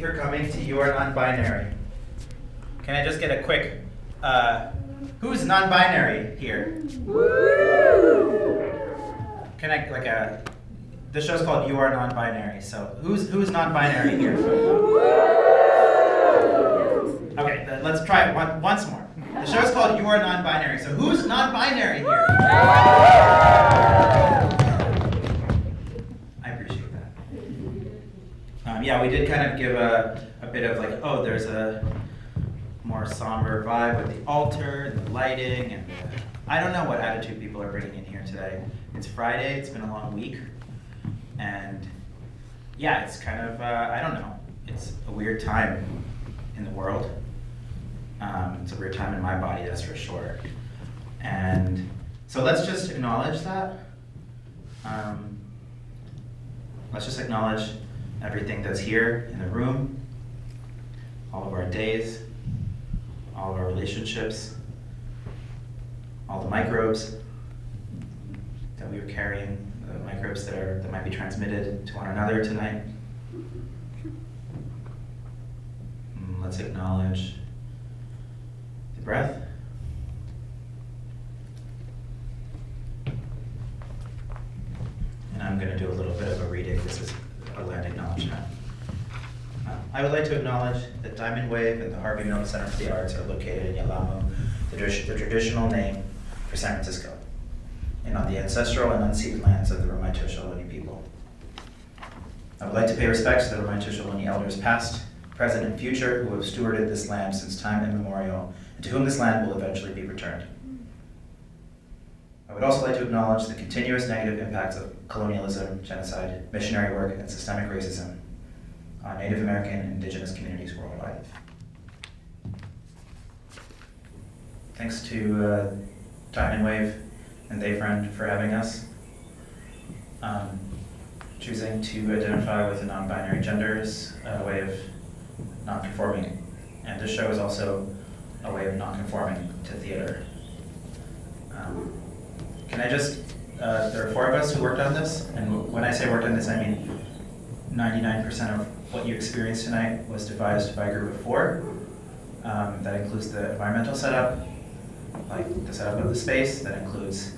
for coming to You Are Nonbinary. Can I just get a quick, who's non-binary here? Woo! Can I, the show's called You Are Nonbinary, so who's non-binary here? Okay, let's try it once more. The show's called You Are Nonbinary, so who's non-binary here? I appreciate that. Yeah, we did kind of give a bit of there's a more somber vibe with the altar and the lighting, and I don't know what attitude people are bringing in here today. It's Friday, it's been a long week, and yeah, it's kind of, I don't know, it's a weird time in the world. It's a weird time in my body, that's for sure. And so let's just acknowledge that. Let's just acknowledge everything that's here in the room, all of our days, all of our relationships, all the microbes that we are carrying, the microbes that might be transmitted to one another tonight. Let's acknowledge the breath. And I'm going to do a little bit of a reading. This is a land acknowledgement. I would like to acknowledge that Diamond Wave and the Harvey Center for the Arts are located in Yalamo, the traditional name for San Francisco, and on the ancestral and unceded lands of the Ramaytush Ohlone people. I would like to pay respects to the Ramaytush Ohlone elders past, present, and future who have stewarded this land since time immemorial, and to whom this land will eventually be returned. I would also like to acknowledge the continuous negative impacts of colonialism, genocide, missionary work, and systemic racism on Native American and indigenous communities worldwide. Thanks to Diamond Wave and THEYFRIEND for having us. Choosing to identify with a non-binary gender is a way of not conforming, and this show is also a way of not conforming to theater. Can I just, there are 4 of us who worked on this, and when I say worked on this, I mean 99% of what you experienced tonight was devised by a group of 4. That includes the environmental setup, like the setup of the space, that includes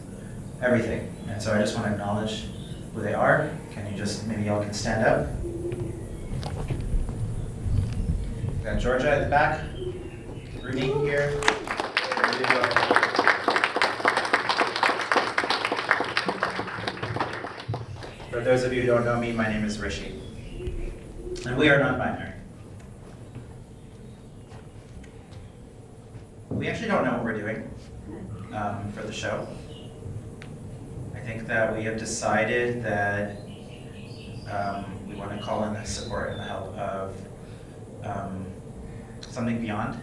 everything. And so I just want to acknowledge who they are. Can you just, maybe y'all can stand up. We've got Giorgia at the back, Rudy here. For those of you who don't know me, my name is Rishi, and we are non-binary. We actually don't know what we're doing for the show. I think that we have decided that we want to call in the support and the help of something beyond.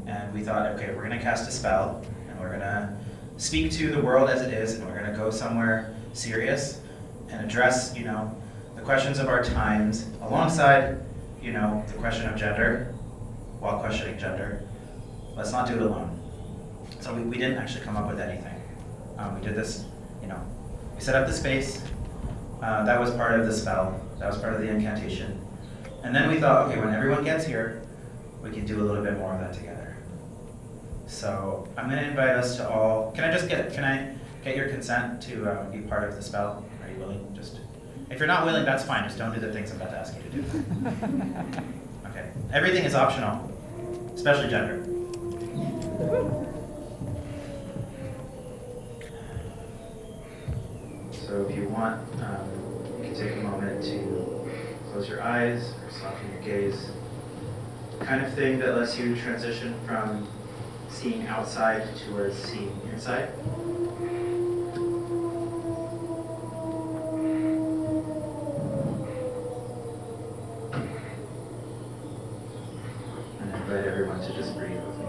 And we thought, okay, we're going to cast a spell, and we're going to speak to the world as it is, and we're going to go somewhere serious and address, the questions of our times alongside, the question of gender, while questioning gender. Let's not do it alone. So we didn't actually come up with anything. We did this, we set up the space. That was part of the spell. That was part of the incantation. And then we thought, okay, when everyone gets here, we can do a little bit more of that together. So I'm going to invite us to all. Can I get your consent to be part of the spell? Are you willing? If you're not willing, that's fine. Just don't do the things I'm about to ask you to do. Okay. Everything is optional, especially gender. So if you want, you can take a moment to close your eyes or soften your gaze. The kind of thing that lets you transition from seeing outside towards seeing inside. And I invite everyone to just breathe with me.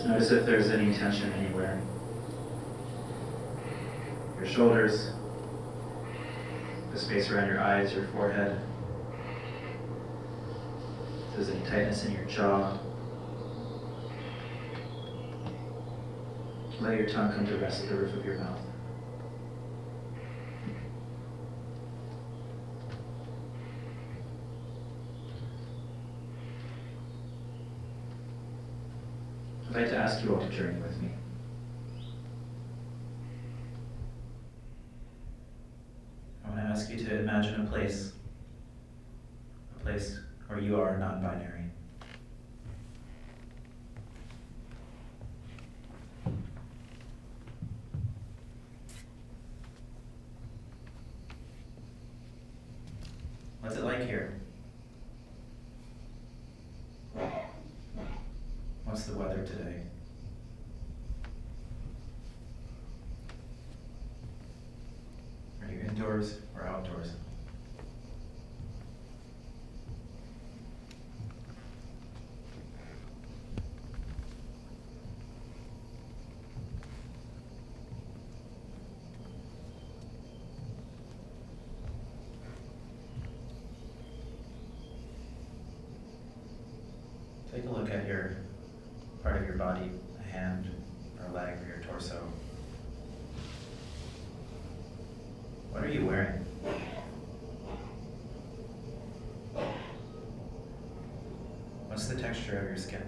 Notice if there's any tension anywhere. your shoulders, the space around your eyes, your forehead. If there's any tightness in your jaw, let your tongue come to rest at the roof of your mouth. I'd like to ask you all to journey with me. I want to ask you to imagine a place where you are non-binary. What's it like here? What's the weather today? Are you indoors or outdoors? Take a look at your part of your body, a hand or a leg or your torso. What are you wearing? What's the texture of your skin?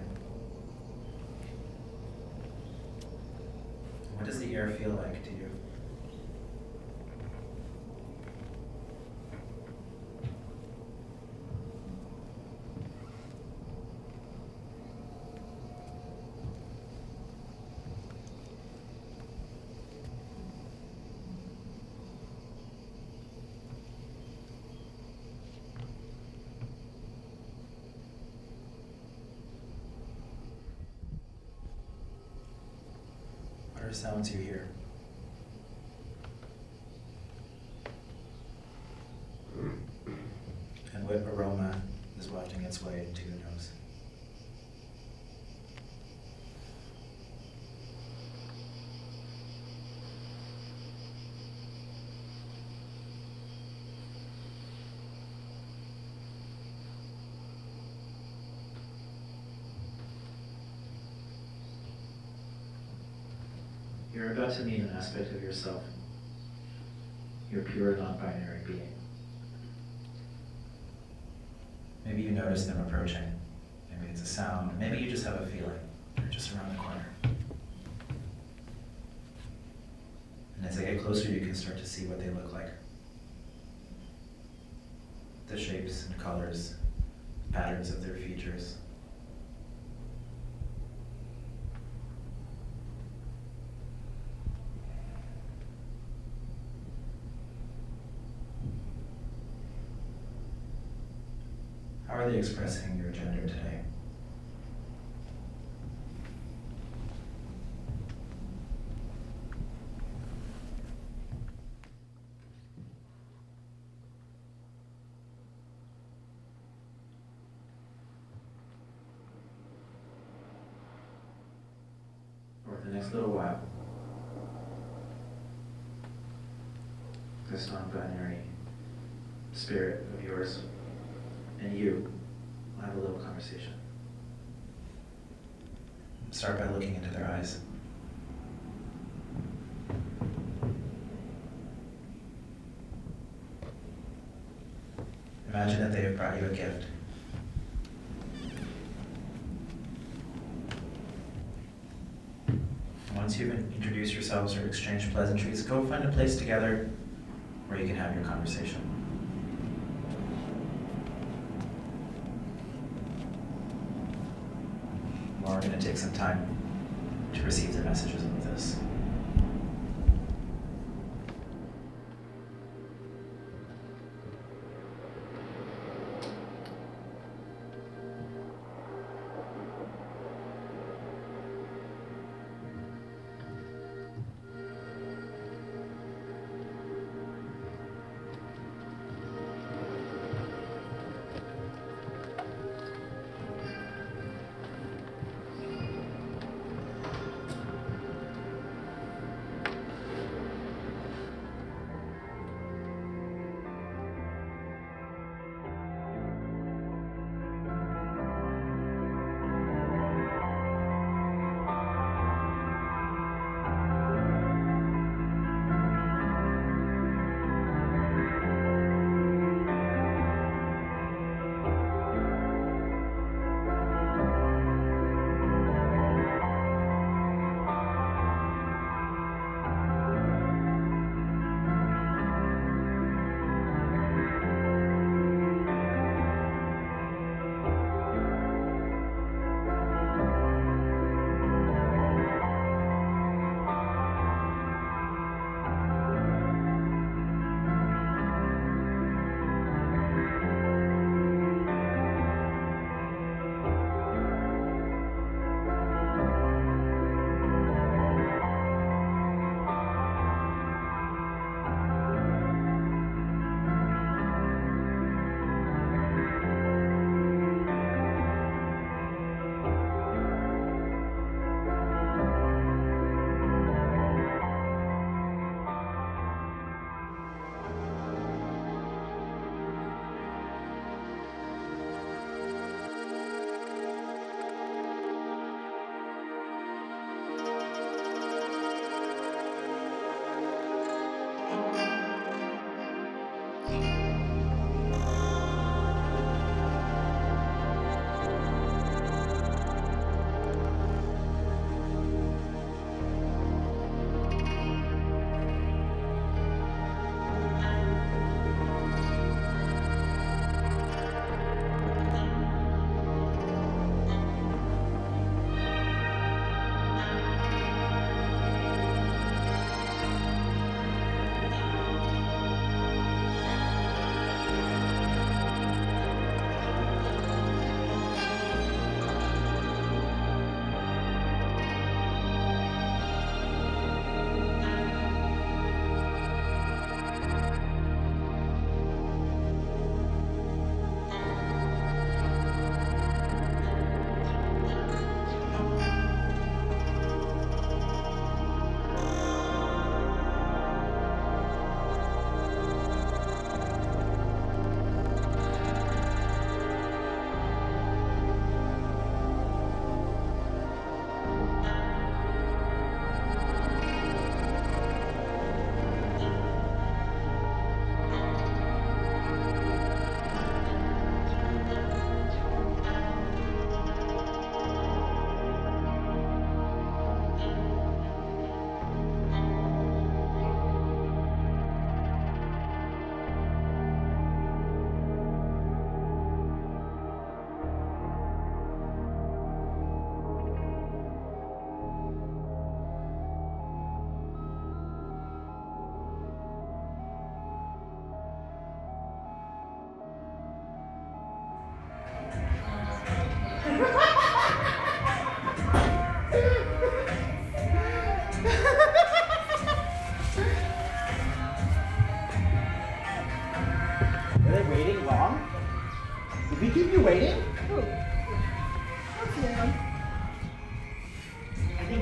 What does the air feel like to you? What are sounds you hear? And what aroma is wafting its way into your nose? You're about to meet an aspect of yourself, your pure non-binary being. Maybe you notice them approaching. Maybe it's a sound. Maybe you just have a feeling. They're just around the corner. And as they get closer, you can start to see what they look like. The shapes and colors, patterns of their features. How are they expressing your gender today? Or for the next little while, this non-binary spirit of yours and you will have a little conversation. Start by looking into their eyes. Imagine that they have brought you a gift. Once you've introduced yourselves or exchanged pleasantries, go find a place together where you can have your conversation. We're going to take some time to receive the messages of this.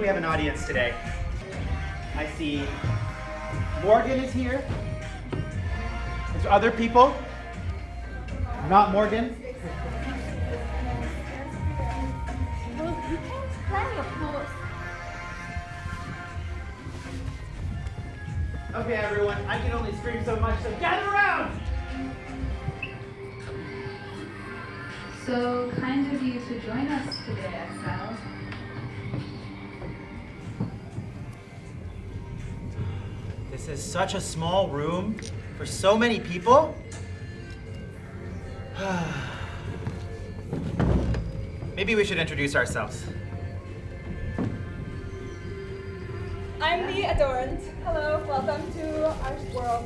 we have an audience today. I see Morgan is here. Is there other people? Not Morgan? Well, you can't play, of course. Okay, everyone, I can only scream so much, so gather around! So kind of you to join us today, Xtra.dae. This is such a small room for so many people. Maybe we should introduce ourselves. I'm the Adorned. Hello, welcome to our world.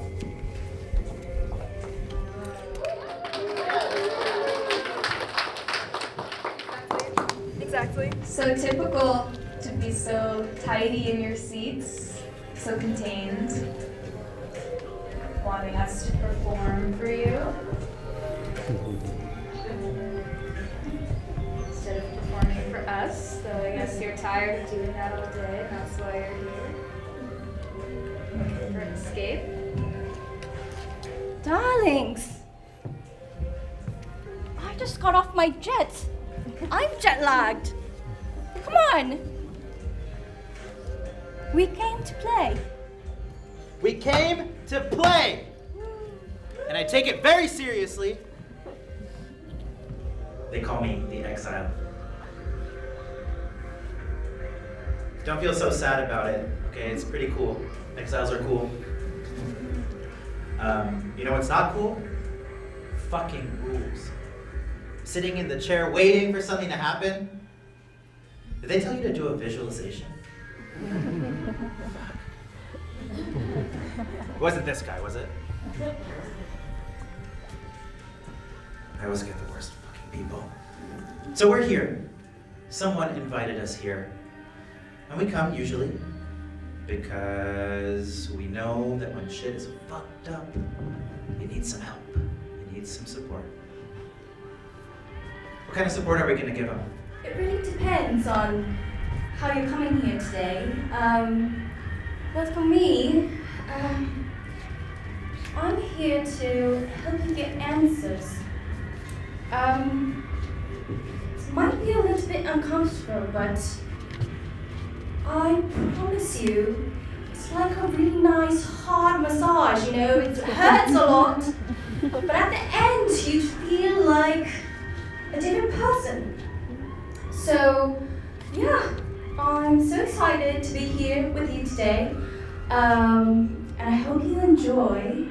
Exactly. So typical to be so tidy in your seats, so contained, wanting us to perform for you. Instead of performing for us, so I guess you're tired of doing that all day, and that's why you're here. Looking for an escape. Darlings, I just got off my jet. I'm jet lagged. Come on. We came to play. We came to play! And I take it very seriously. They call me the exile. Don't feel so sad about it, okay? It's pretty cool. Exiles are cool. You know what's not cool? Fucking rules. Sitting in the chair waiting for something to happen. Did they tell you to do a visualization? It wasn't this guy, was it? I always get the worst fucking people. So we're here. Someone invited us here. And we come usually because we know that when shit is fucked up, it needs some help. It needs some support. What kind of support are we going to give them? It really depends on how you're coming here today. Well, for me, I'm here to help you get answers. It might be a little bit uncomfortable, but I promise you, it's like a really nice hard massage, you know, it hurts a lot, but at the end you feel like a different person. So, yeah, I'm so excited to be here with you today, and I hope you enjoy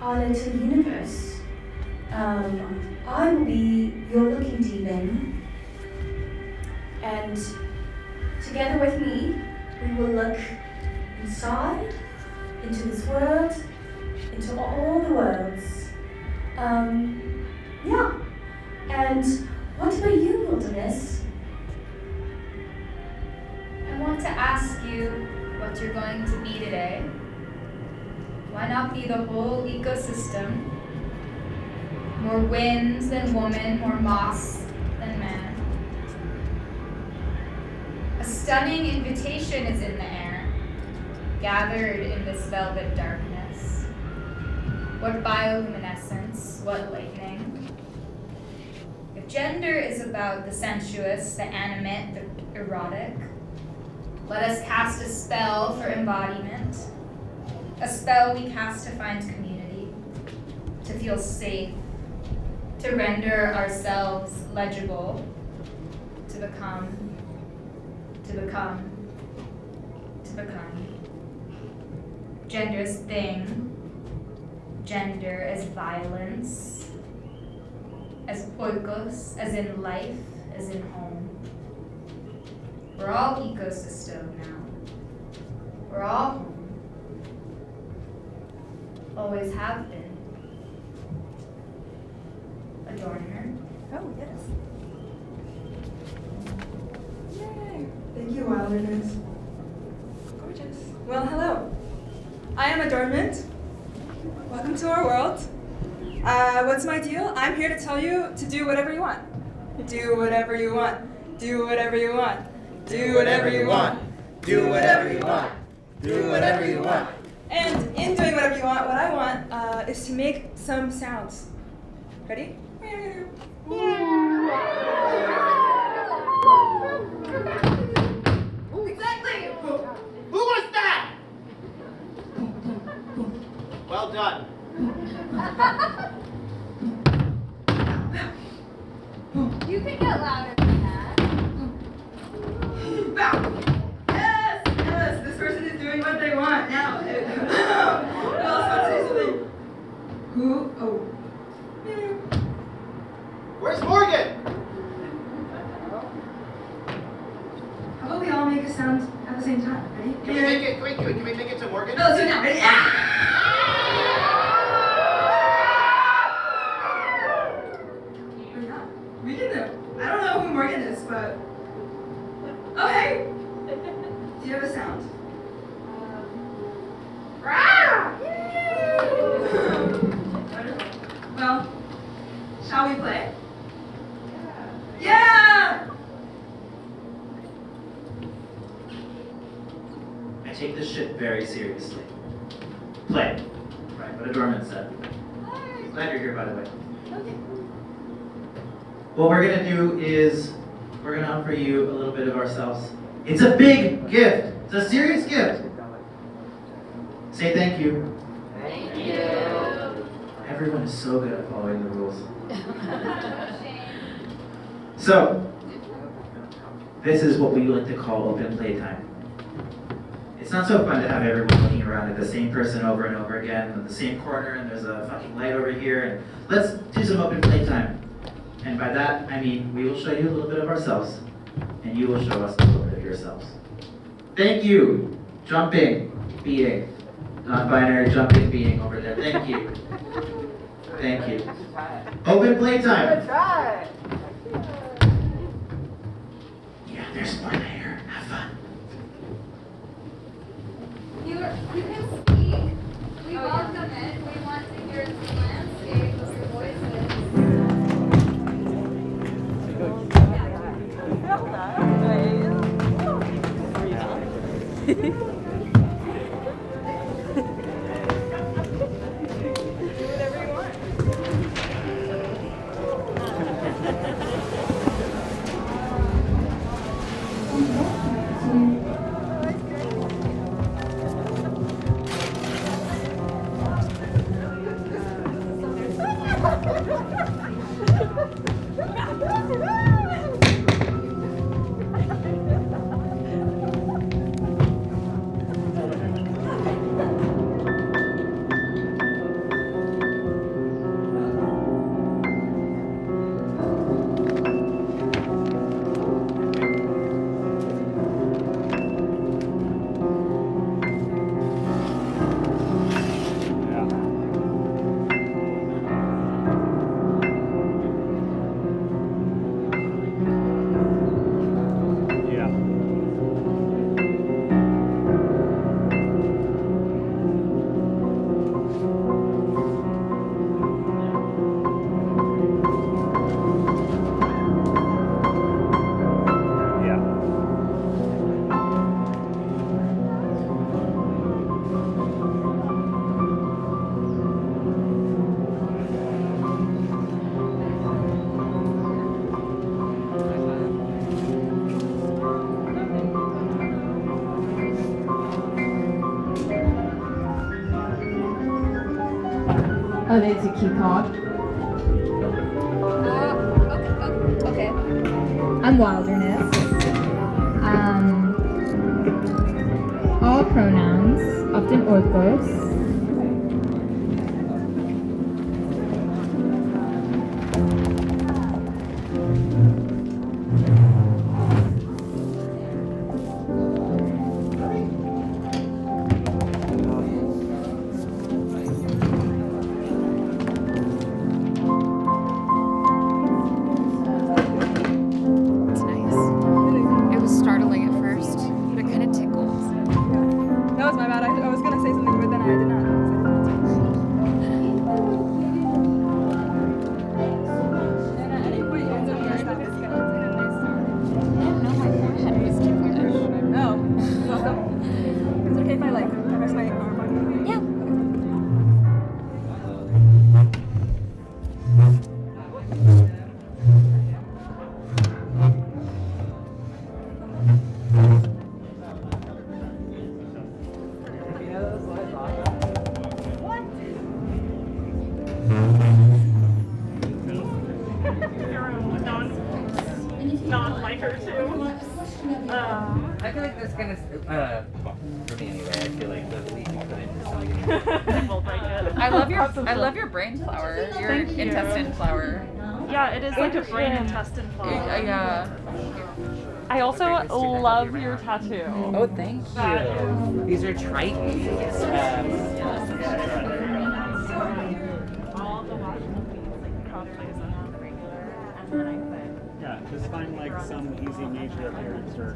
our little universe. I will be your looking demon, and together with me, we will look inside, into this world, into all the worlds. Yeah, and what about you, Wilderness? I want to ask you what you're going to be today. Why not be the whole ecosystem? More winds than woman, more moss than man. A stunning invitation is in the air, gathered in this velvet darkness. What bioluminescence, what lightning. If gender is about the sensuous, the animate, the erotic, let us cast a spell for embodiment. A spell we cast to find community, to feel safe, to render ourselves legible, to become. Gender as thing, gender as violence, as oikos, as in life, as in home. We're all ecosystem now. We're all home. Always have been. Adorner. Oh, yes. Yay. Thank you, Wilderness. Gorgeous. Well, hello. I am Adornment. Welcome to our world. What's my deal? I'm here to tell you to do whatever you want. Do whatever you want. Do whatever you want. Do whatever you want. Do whatever you want. Do whatever you want. And in doing whatever you want, what I want is to make some sounds. Ready? Exactly! Who was that? Well done. You can get louder than that. Yes! Yes! This person is doing what they want now. Who else wants to say something? Who? Oh. Where's Morgan? How about we all make a sound at the same time? Ready? Can we make it? Can we make it to Morgan? No, let's do it now. Ready? We can do. I don't know who Morgan is, but. Oh, hey! Do you have a sound? Well, shall we play? Yeah! I take this shit very seriously. Play. Right, what a dormant said. Glad you're here, by the way. Okay. What we're gonna do is we're gonna offer you a little bit of ourselves. It's a big gift. It's a serious gift. Say thank you. Thank you. Everyone is so good at following the rules. So, this is what we like to call open playtime. It's not so fun to have everyone looking around at the same person over and over again in the same corner, and there's a fucking light over here, and let's do some open playtime. And by that, I mean we will show you a little bit of ourselves, and you will show us a little bit of yourselves. Thank you, jumping being, non-binary jumping being over there. Thank you. Thank you. Open playtime. Yeah, there's more there. Have fun. You can speak. We welcome it. We want to hear the landscape of your voices. Oh, there's a key card. Okay. I'm Wilderness. All pronouns, often orthos. It's nice. It was startling at first, but it kind of tickled. That was my bad. I was gonna say something, but then I didn't. I feel like that's kind of, for me anyway, I feel like the lead you put into something. I love your brain flower, your intestine flower. Yeah, it is like a brain intestine flower. Yeah. I also love your tattoo. Oh, thank you. These are tritons. All the Washington leads, like cosplays them on the regular, and then I put. Yeah, just find like some easy nature appearance or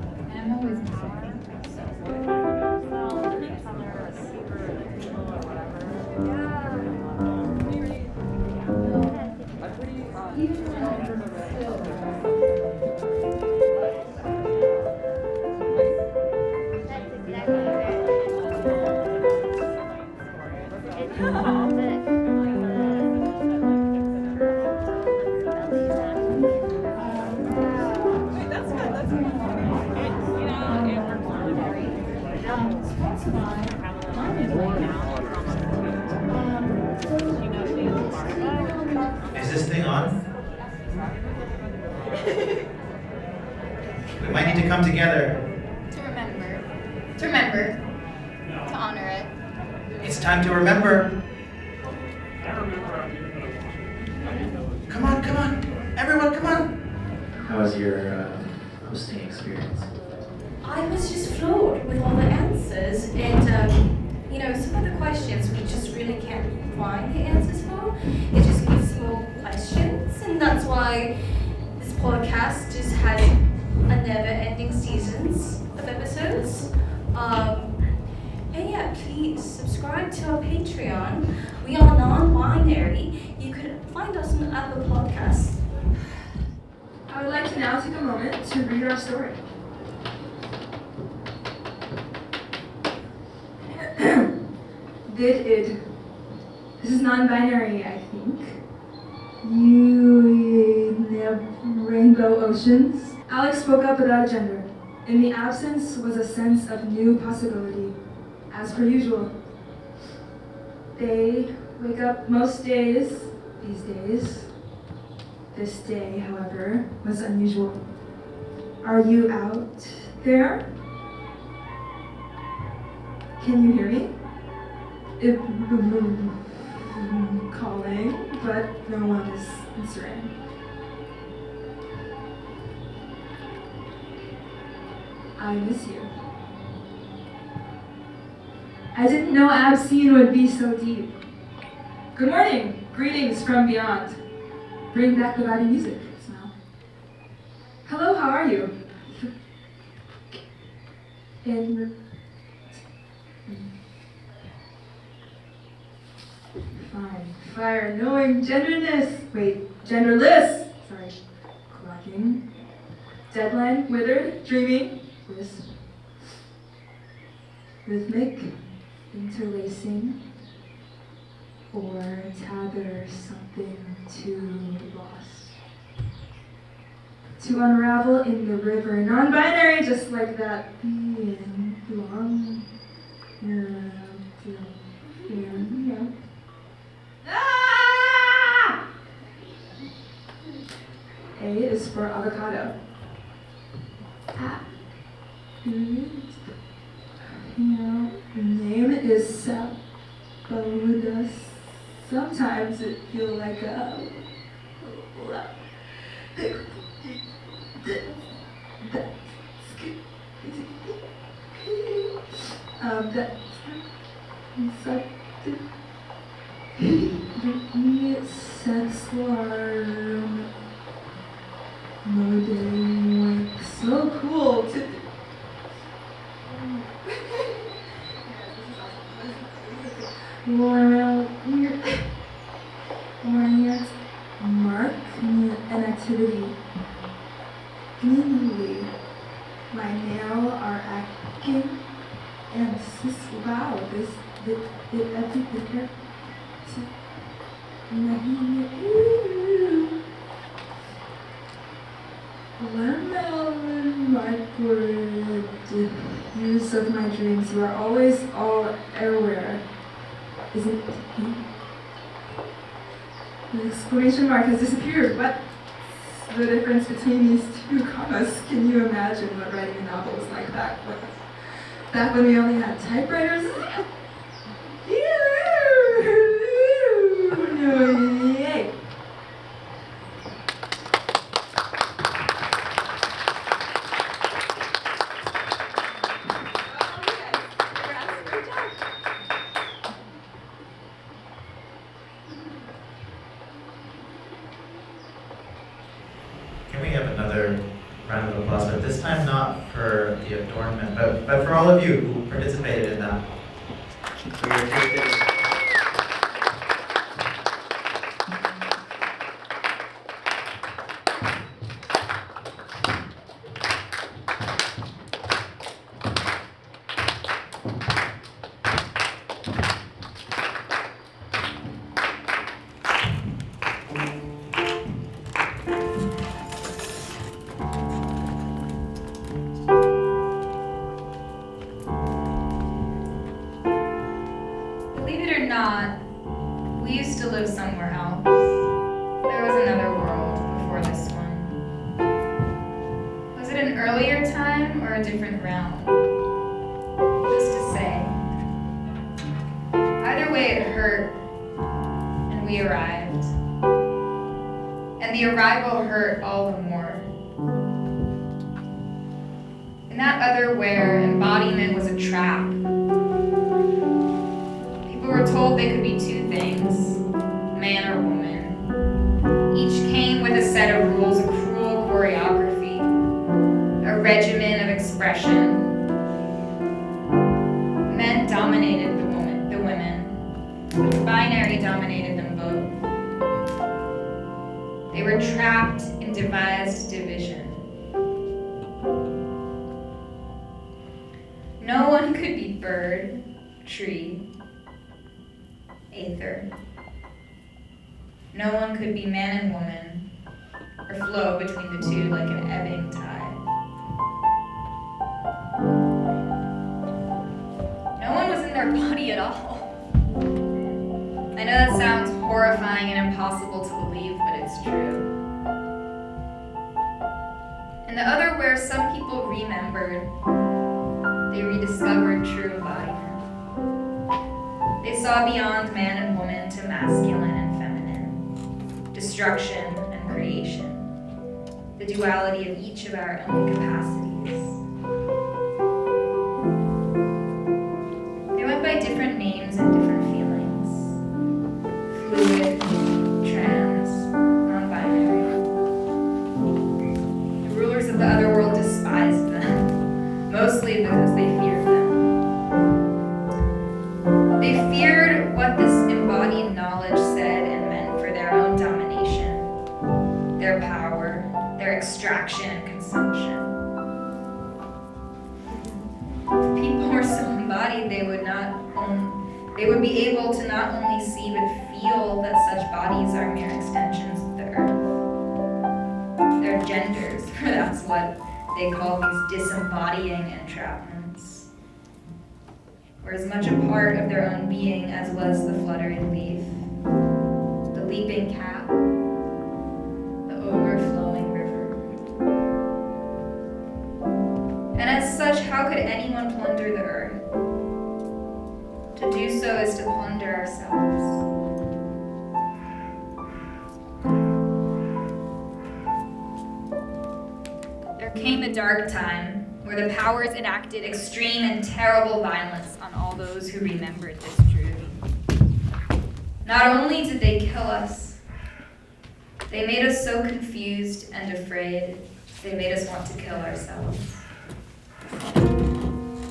Is this thing on? We might need to come together. To remember, to honor it. It's time to remember. Come on, everyone, come on. How was your hosting experience? I was just floored with all the answers, and some of the questions we just really can't find the answers for. It just gives more questions, and that's why this podcast just has a never-ending seasons of episodes. And yeah, please subscribe to our Patreon. We are non-binary. You could find us on other podcasts. I would like to now take a moment to read our story. Did it. This is non-binary, I think. You have rainbow oceans. Alex spoke up without a gender. In the absence was a sense of new possibility, as per usual. They wake up most days, these days. This day, however, was unusual. Are you out there? Can you hear me? Calling, but no one is answering. I miss you. I didn't know Abseen would be so deep. Good morning. Greetings from beyond. Bring back the body music. Smile. Hello, how are you? Fine. Fire, knowing genderness. Wait, genderless. Sorry. Clacking. Deadline, withered, dreaming. Wisp. Rhythmic, interlacing. Or tether something too lost. To unravel in the river. Non-binary, just like that. Being long. Yeah. Ah! A is for avocado. Name is Sabodas. Sometimes it feels like a so cool to orient, mark, an activity. Gleamingly, my nails are acting, and this, wow, this, everything. Watermelon microwave use of my dreams. You are always all everywhere. Is it? The exclamation mark has disappeared. What? the difference between these two commas. Can you imagine what writing a novel was like back when we only had typewriters? Can we have another round of applause, but this time not for the adornment, but for all of you who participated in that. For your creativity. Believe it or not, we used to live somewhere else. There was another world before this one. Was it an earlier time or a different realm? Who's to say? Either way, it hurt, and we arrived. And the arrival hurt all the more. In that other where embodiment was a trap. People were told they could be two things, man or woman. Each came with a set of rules, a cruel choreography, a regimen of expression. Men dominated the women, but the binary dominated them both. They were trapped in devised division. No one could be bird, tree, aether. No one could be man and woman, or flow between the two like an ebbing tide. No one was in their body at all. I know that sounds horrifying and impossible to believe, but it's true. And the other where some people remembered, they rediscovered true embodiment. They saw beyond man and woman to masculine and feminine, destruction and creation, the duality of each of our own capacities. They went by different names and different feelings. Fluid, trans, non-binary. The rulers of the other world despised them, mostly because they feared them. They feared what this embodied knowledge said and meant for their own domination, their power, their extraction and consumption. If people were so embodied, they would be able to not only see but feel that such bodies are mere extensions of the earth. They're genders, for that's what they call these disembodying entrapments. Were as much a part of their own being as was the fluttering leaf, the leaping cat, the overflowing river. And as such, how could anyone plunder the earth? To do so is to plunder ourselves. There came a dark time where the powers enacted extreme and terrible violence on all those who remembered this truth. Not only did they kill us, they made us so confused and afraid, they made us want to kill ourselves.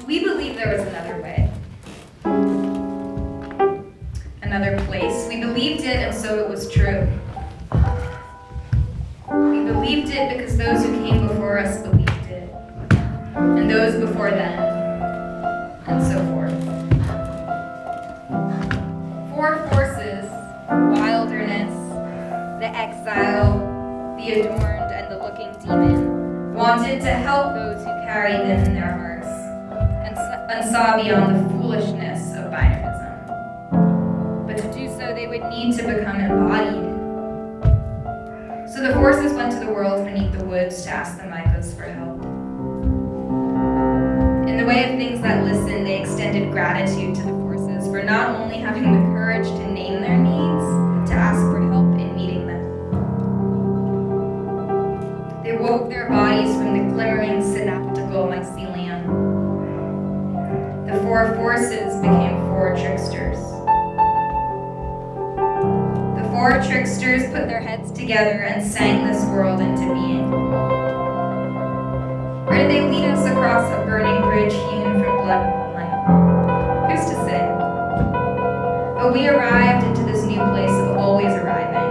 We believed there was another way, another place. We believed it, and so it was true. We believed it because those who came before us believed it, and those before them, and so forth. Four forces, wilderness, the exile, the adorned, and the looking demon, wanted to help those who carried them in their hearts, and saw beyond the foolishness of binarism. But to do so, they would need to become embodied. So the forces went to the world beneath the woods to ask the Micos for help. In the way of things that listen, they extended gratitude to the forces for not only having the courage to name their needs, but to ask for help in meeting them. They wove their bodies from the glimmering synaptical mycelium. The four forces became four tricksters. The four tricksters put their heads together and sang this world into being. Or did they lead us across a burning bridge hewn from blood and moonlight? Who's to say? But we arrived into this new place of always arriving.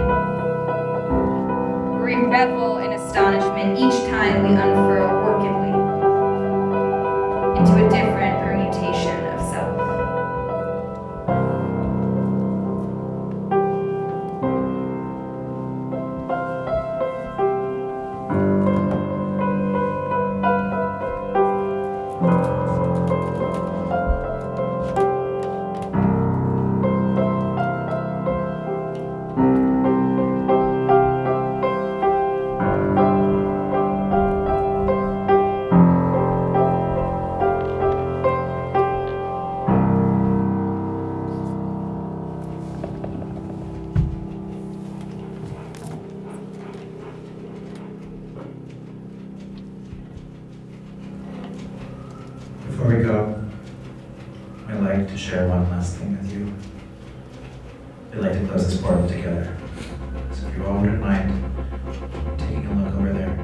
We revel in astonishment each time we unfurl orchidly into a different permutation of self. Before we go, I'd like to share one last thing with you. I'd like to close this portal together. So if you all wouldn't mind taking a look over there.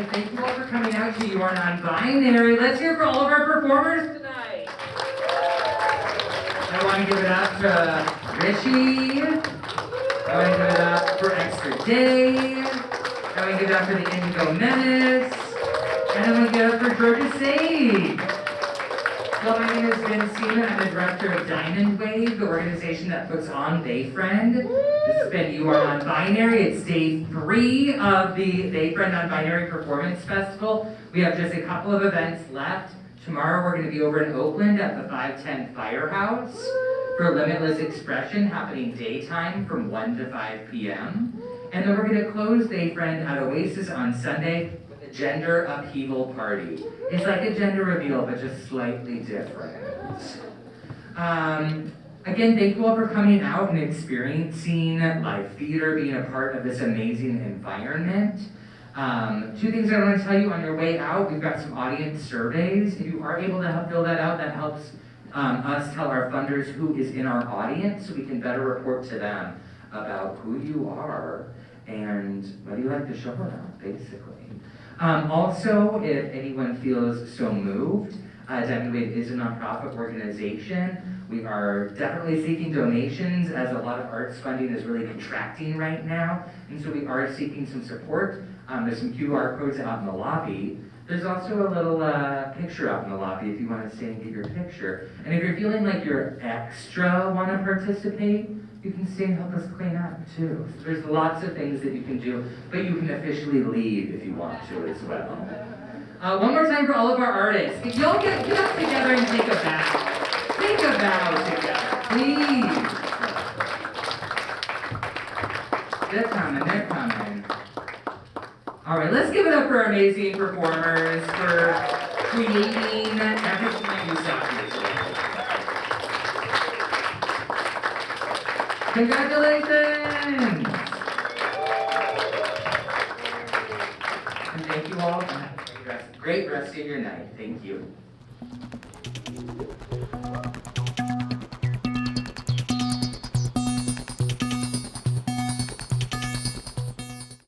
right, thank you all for coming out to You Are Nonbinary. Let's hear for all of our performers tonight. I want to give it up to Rishi. I want to give it up for Xtra.dae. I want to give it up for the Indigo Menace. And I want to give it up for Giorgia Sage. Well, my name is Vince Seaman. I'm the director of Diamond Wave, the organization that puts on THEYFRIEND. This has been You Are Nonbinary. It's day 3 of the THEYFRIEND Nonbinary Performance Festival. We have just a couple of events left. Tomorrow we're going to be over in Oakland at the 510 Firehouse for Limitless Expression, happening daytime from 1 to 5 p.m. And then we're going to close THEYFRIEND at Oasis on Sunday with a gender upheaval party. It's like a gender reveal, but just slightly different. Again, thank you all for coming out and experiencing live theater, being a part of this amazing environment. 2 things I want to tell you on your way out. We've got some audience surveys. If you are able to help fill that out, that helps us tell our funders who is in our audience so we can better report to them about who you are and whether you like the show or not, basically. Also, if anyone feels so moved, Diamond Wave is a nonprofit organization. We are definitely seeking donations as a lot of arts funding is really contracting right now. And so we are seeking some support. There's some QR codes out in the lobby. There's also a little picture out in the lobby if you want to stay and get your picture. And if you're feeling like you're extra want to participate, you can stay and help us clean up too. So there's lots of things that you can do, but you can officially leave if you want to as well. One more time for all of our artists. If y'all get up together and take a bow. Take a bow together, please. They're coming. All right, let's give it up for our amazing performers for creating everything that you saw here today. Congratulations! And thank you all. Have a great rest of your night. Thank you.